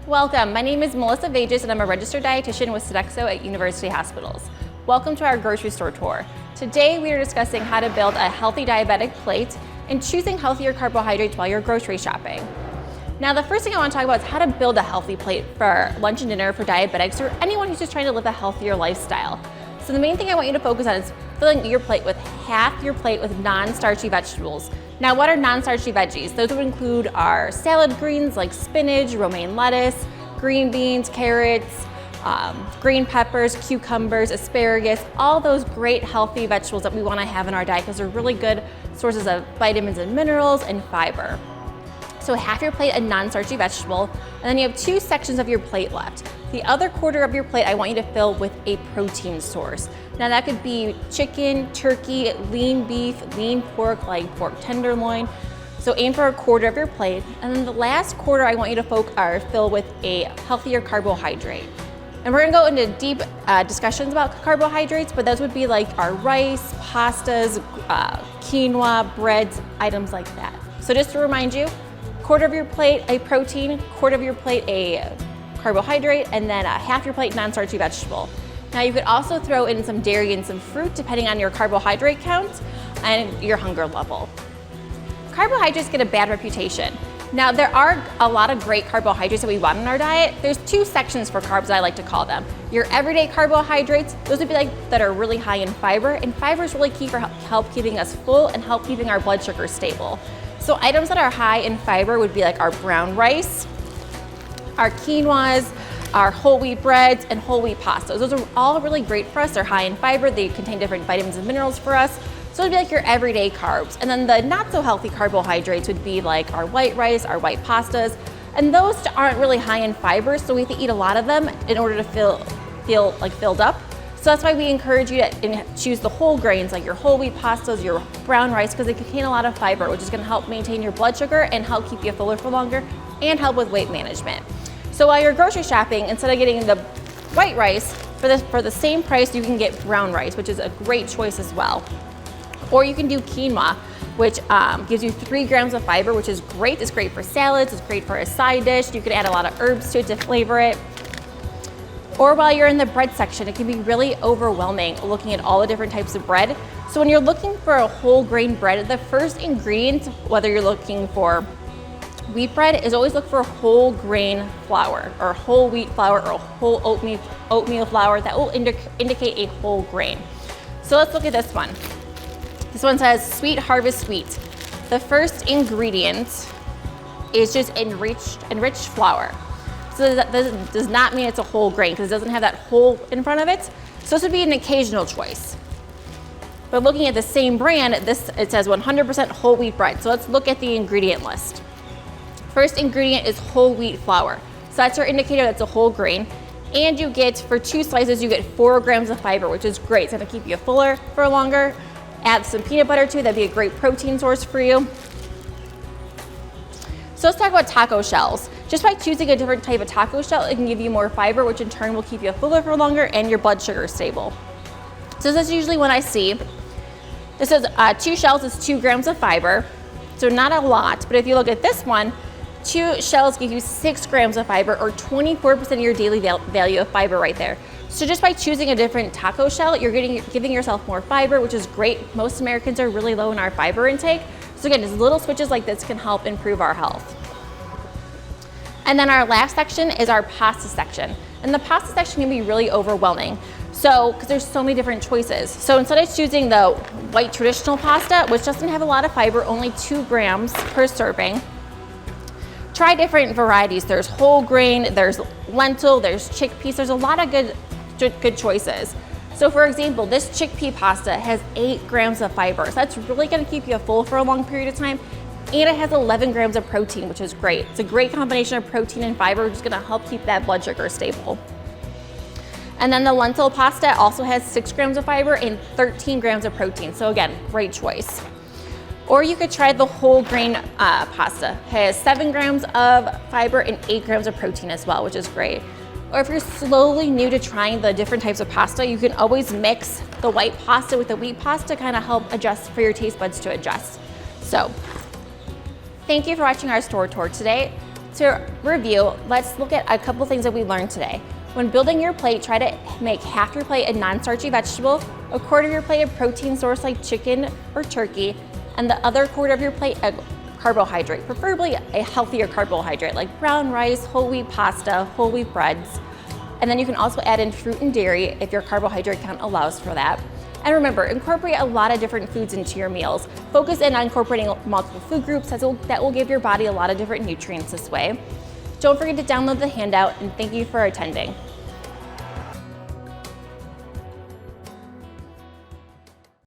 Welcome, my name is Melissa Vages and I'm a registered dietitian with Sodexo at University Hospitals. Welcome to our grocery store tour. Today we are discussing how to build a healthy diabetic plate and choosing healthier carbohydrates while you're grocery shopping. Now the first thing I want to talk about is how to build a healthy plate for lunch and dinner for diabetics or anyone who's just trying to live a healthier lifestyle. So the main thing I want you to focus on is filling your plate with half your plate with non-starchy vegetables. Now what are non-starchy veggies? Those would include our salad greens like spinach, romaine lettuce, green beans, carrots, green peppers, cucumbers, asparagus, all those great healthy vegetables that we want to have in our diet because they're really good sources of vitamins and minerals and fiber. So half your plate a non-starchy vegetable, and then you have two sections of your plate left. The other quarter of your plate I want you to fill with a protein source. Now that could be chicken, turkey, lean beef, lean pork like pork tenderloin. So aim for a quarter of your plate, and then the last quarter I want you to fill with a healthier carbohydrate. And we're gonna go into deep discussions about carbohydrates, but those would be like our rice, pastas, quinoa, breads, items like that. So just to remind you, quarter of your plate a protein, quarter of your plate a carbohydrate, and then half your plate non-starchy vegetable. Now you could also throw in some dairy and some fruit depending on your carbohydrate count and your hunger level. Carbohydrates get a bad reputation. Now there are a lot of great carbohydrates that we want in our diet. There's two sections for carbs I like to call them. Your everyday carbohydrates, those would be like that are really high in fiber, and fiber is really key for help keeping us full and help keeping our blood sugar stable. So items that are high in fiber would be like our brown rice, our quinoas, our whole wheat breads, and whole wheat pastas. Those are all really great for us. They're high in fiber. They contain different vitamins and minerals for us. So it'd be like your everyday carbs. And then the not so healthy carbohydrates would be like our white rice, our white pastas, and those aren't really high in fiber, so we have to eat a lot of them in order to feel like filled up. So that's why we encourage you to choose the whole grains like your whole wheat pastas, your brown rice, because they contain a lot of fiber, which is gonna help maintain your blood sugar and help keep you fuller for longer and help with weight management. So while you're grocery shopping, instead of getting the white rice, for the same price, you can get brown rice, which is a great choice as well. Or you can do quinoa, which gives you 3 grams of fiber, which is great. It's great for salads, it's great for a side dish. You could add a lot of herbs to it to flavor it. Or while you're in the bread section, it can be really overwhelming looking at all the different types of bread. So when you're looking for a whole grain bread, the first ingredient, whether you're looking for wheat bread, is always look for whole grain flour or whole wheat flour or whole oatmeal flour. That will indicate a whole grain. So let's look at this one. This one says Sweet Harvest Wheat. The first ingredient is just enriched flour. So that does not mean it's a whole grain because it doesn't have that whole in front of it. So this would be an occasional choice. But looking at the same brand, it says 100% whole wheat bread. So let's look at the ingredient list. First ingredient is whole wheat flour. So that's your indicator that's a whole grain. And you get, for 2 slices, you get 4 grams of fiber, which is great. It's gonna keep you fuller for longer. Add some peanut butter to it, that'd be a great protein source for you. So let's talk about taco shells. Just by choosing a different type of taco shell, it can give you more fiber, which in turn will keep you fuller for longer and your blood sugar stable. So this is usually what I see. This is 2 shells is 2 grams of fiber. So not a lot, but if you look at this one, 2 shells give you 6 grams of fiber or 24% of your daily value of fiber right there. So just by choosing a different taco shell, you're giving yourself more fiber, which is great. Most Americans are really low in our fiber intake. So again, just little switches like this can help improve our health. And then our last section is our pasta section. And the pasta section can be really overwhelming. So, because there's so many different choices. So instead of choosing the white traditional pasta, which doesn't have a lot of fiber, only 2 grams per serving, try different varieties. There's whole grain, there's lentil, there's chickpeas. There's a lot of good choices. So for example, this chickpea pasta has 8 grams of fiber. So that's really gonna keep you full for a long period of time. And it has 11 grams of protein, which is great. It's a great combination of protein and fiber, which is gonna help keep that blood sugar stable. And then the lentil pasta also has 6 grams of fiber and 13 grams of protein. So again, great choice. Or you could try the whole grain pasta. It has 7 grams of fiber and 8 grams of protein as well, which is great. Or if you're slowly new to trying the different types of pasta, you can always mix the white pasta with the wheat pasta, kind of help adjust for your taste buds to adjust. So, thank you for watching our store tour today. To review, let's look at a couple things that we learned today. When building your plate, try to make half your plate a non-starchy vegetable, a quarter of your plate a protein source like chicken or turkey, and the other quarter of your plate a carbohydrate, preferably a healthier carbohydrate like brown rice, whole wheat pasta, whole wheat breads. And then you can also add in fruit and dairy if your carbohydrate count allows for that. And remember, incorporate a lot of different foods into your meals. Focus in on incorporating multiple food groups that will give your body a lot of different nutrients this way. Don't forget to download the handout, and thank you for attending.